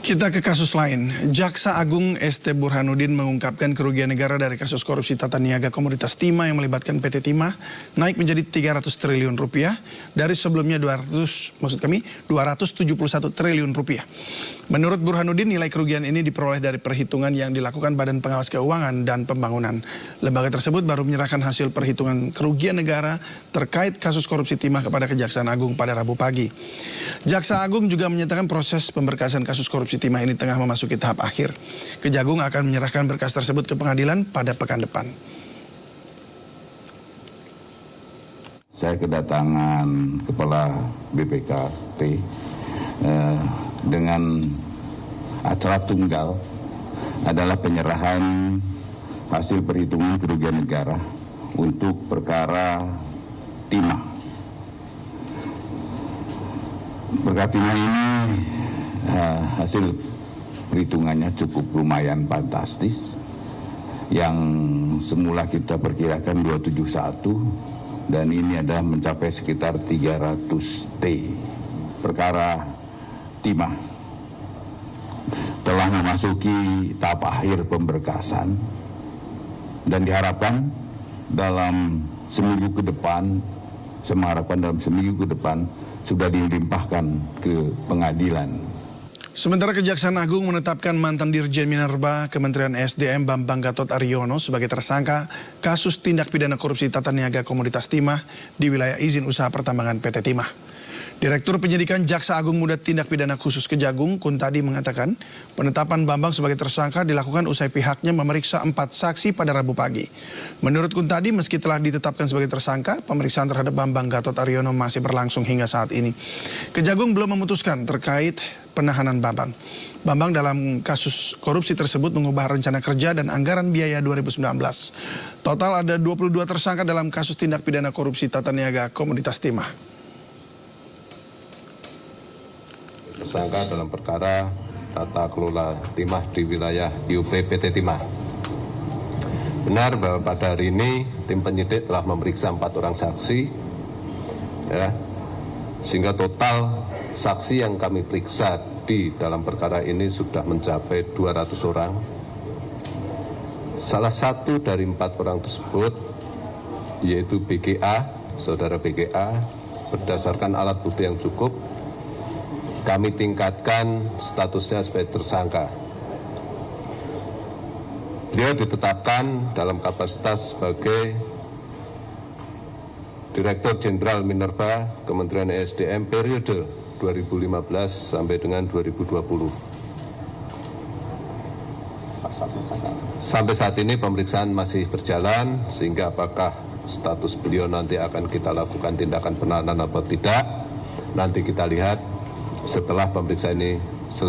Kita ke kasus lain. Jaksa Agung ST Burhanuddin mengungkapkan kerugian negara dari kasus korupsi tata niaga komoditas timah yang melibatkan PT Timah naik menjadi 300 triliun rupiah dari sebelumnya 271 triliun rupiah. Menurut Burhanuddin, nilai kerugian ini diperoleh dari perhitungan yang dilakukan Badan Pengawas Keuangan dan Pembangunan. Lembaga tersebut baru menyerahkan hasil perhitungan kerugian negara terkait kasus korupsi timah kepada Kejaksaan Agung pada Rabu pagi. Jaksa Agung juga menyatakan proses pemberkasan kasus korupsi timah ini tengah memasuki tahap akhir. Kejagung akan menyerahkan berkas tersebut ke pengadilan pada pekan depan. Saya kedatangan Kepala BPKP dengan acara tunggal adalah penyerahan hasil perhitungan kerugian negara untuk perkara timah. Perkara timah ini hasil perhitungannya cukup lumayan fantastis. Yang semula kita perkirakan 271 dan ini adalah mencapai sekitar 300 T. Perkara timah telah memasuki tahap akhir pemberkasan dan diharapkan dalam seminggu ke depan, sudah dilimpahkan ke pengadilan. Sementara Kejaksaan Agung menetapkan mantan Dirjen Minerba Kementerian SDM Bambang Gatot Ariono sebagai tersangka kasus tindak pidana korupsi tata niaga komoditas timah di wilayah izin usaha pertambangan PT Timah. Direktur Penyidikan Jaksa Agung Muda Tindak Pidana Khusus Kejagung, Kuntadi, mengatakan penetapan Bambang sebagai tersangka dilakukan usai pihaknya memeriksa 4 saksi pada Rabu pagi. Menurut Kuntadi, meski telah ditetapkan sebagai tersangka, pemeriksaan terhadap Bambang Gatot Ariono masih berlangsung hingga saat ini. Kejagung belum memutuskan terkait penahanan Bambang. Bambang dalam kasus korupsi tersebut mengubah rencana kerja dan anggaran biaya 2019. Total ada 22 tersangka dalam kasus tindak pidana korupsi tata niaga komoditas timah. Tersangka dalam perkara tata kelola timah di wilayah IUP PT Timah. Benar bahwa pada hari ini tim penyidik telah memeriksa 4 orang saksi, sehingga total saksi yang kami periksa di dalam perkara ini sudah mencapai 200 orang. Salah satu dari 4 orang tersebut yaitu BGA, saudara BGA, berdasarkan alat bukti yang cukup, kami tingkatkan statusnya sebagai tersangka. Dia ditetapkan dalam kapasitas sebagai Direktur Jenderal Minerba Kementerian SDM periode 2015 sampai dengan 2020. Sampai saat ini pemeriksaan masih berjalan, sehingga apakah status beliau nanti akan kita lakukan tindakan penahanan atau tidak, nanti kita lihat setelah pemeriksaan ini